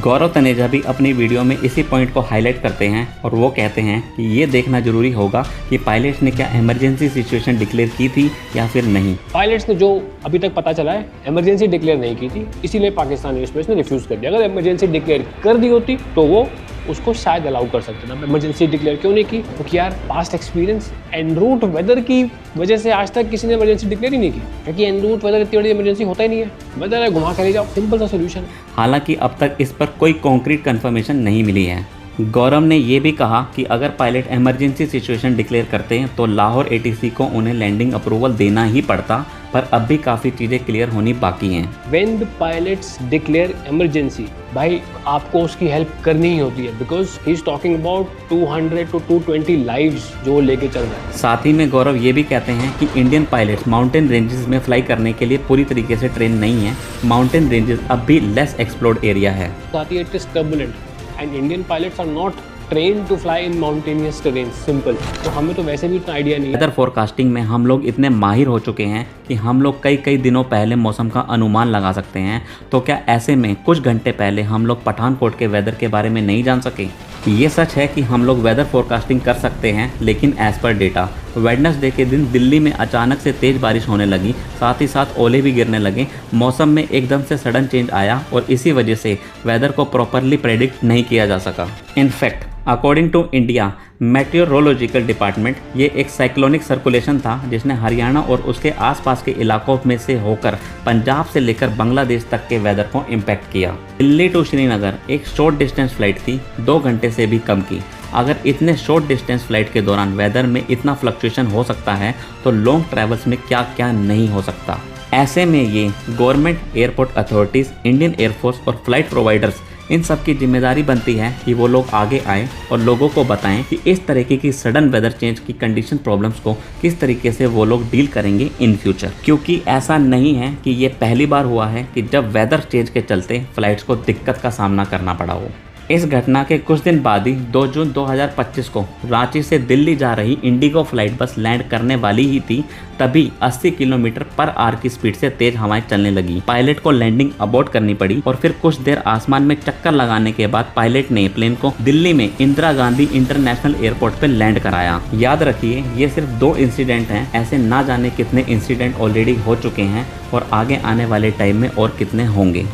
गौरव तनेजा भी अपनी वीडियो में इसी पॉइंट को हाईलाइट करते हैं और वो कहते हैं कि ये देखना जरूरी होगा कि पायलट्स ने क्या इमरजेंसी सिचुएशन डिक्लेयर की थी या फिर नहीं। पायलट्स ने जो अभी तक पता चला है इमरजेंसी डिक्लेयर नहीं की थी, इसीलिए पाकिस्तान एयरस्पेस ने रिफ्यूज कर दिया। अगर इमरजेंसी डिक्लेयर कर दी होती तो वो उसको शायद अलाउ कर सकते थे। इमरजेंसी डिक्लेयर क्यों नहीं की? क्योंकि यार past experience en route weather की वजह से आज तक किसी ने इमरजेंसी डिक्लेयर ही नहीं की, क्योंकि एन रूट वेदर इतनी बड़ी इमरजेंसी होता ही नहीं है। वेदर है, घुमा कर ले जाओ, सिंपल सा सोल्यूशन। हालांकि अब तक इस पर कोई कॉन्क्रीट कंफर्मेशन नहीं मिली है। गौरव ने ये भी कहा कि अगर पायलट इमरजेंसी सिचुएशन डिक्लेयर करते हैं तो लाहौर एटीसी को उन्हें लैंडिंग अप्रूवल देना ही पड़ता, पर अब भी काफ़ी चीज़ें क्लियर होनी बाकी हैं। When the pilots declare emergency, भाई आपको उसकी हेल्प करनी ही होती है, because he is talking about 200 to 220 lives जो लेके चल रहा है। साथ ही में गौरव ये भी कहते हैं कि इंडियन पायलट्स माउंटेन रेंजेस में फ्लाई करने के लिए पूरी तरीके से ट्रेन नहीं है। माउंटेन रेंजेस अब भी लेस एक्सप्लोर्ड एरिया है। साथ ही it is turbulent and Indian pilots are not train to fly in mountainous terrain, simple. तो हमें तो वैसे भी इतना आइडिया नहीं है। वेदर फोरकास्टिंग में हम लोग इतने माहिर हो चुके हैं कि हम लोग कई दिनों पहले मौसम का अनुमान लगा सकते हैं। तो क्या ऐसे में कुछ घंटे पहले हम लोग पठानकोट के वेदर के बारे में नहीं जान सके? ये सच है कि हम लोग वेदर फोरकास्टिंग कर सकते हैं, लेकिन एज पर डेटा वेडनेसडे के दिन दिल्ली में अचानक से तेज़ बारिश होने लगी, साथ ही साथ ओले भी गिरने लगे। मौसम में एकदम से सडन चेंज आया और इसी वजह से वेदर को प्रॉपरली प्रेडिक्ट नहीं किया जा सका। In fact according to India meteorological department, ये एक साइक्लोनिक सर्कुलेशन था जिसने हरियाणा और उसके आसपास के इलाकों में से होकर पंजाब से लेकर बांग्लादेश तक के वेदर को इम्पैक्ट किया। दिल्ली टू श्रीनगर एक शॉर्ट डिस्टेंस फ्लाइट थी, 2 घंटे से भी कम की। अगर इतने शॉर्ट डिस्टेंस फ्लाइट के दौरान वेदर में इतना फ्लक्चुएशन हो सकता है तो लॉन्ग ट्रैवल्स में क्या क्या नहीं हो सकता। ऐसे में ये government, airport authorities, Indian air force और फ्लाइट प्रोवाइडर्स, इन सब की जिम्मेदारी बनती है कि वो लोग आगे आएँ और लोगों को बताएं कि इस तरीके की सडन वेदर चेंज की कंडीशन प्रॉब्लम्स को किस तरीके से वो लोग डील करेंगे इन फ्यूचर। क्योंकि ऐसा नहीं है कि ये पहली बार हुआ है कि जब वेदर चेंज के चलते फ्लाइट्स को दिक्कत का सामना करना पड़ा हो। इस घटना के कुछ दिन बाद ही 2 जून 2025 को रांची से दिल्ली जा रही इंडिगो फ्लाइट बस लैंड करने वाली ही थी, तभी 80 किलोमीटर पर आवर की स्पीड से तेज हवाएं चलने लगी। पायलट को लैंडिंग अबॉर्ट करनी पड़ी और फिर कुछ देर आसमान में चक्कर लगाने के बाद पायलट ने प्लेन को दिल्ली में इंदिरा गांधी इंटरनेशनल एयरपोर्ट पर लैंड कराया। याद रखिए, ये सिर्फ 2 इंसिडेंट हैं, ऐसे ना जाने कितने इंसिडेंट ऑलरेडी हो चुके हैं और आगे आने वाले टाइम में और कितने होंगे।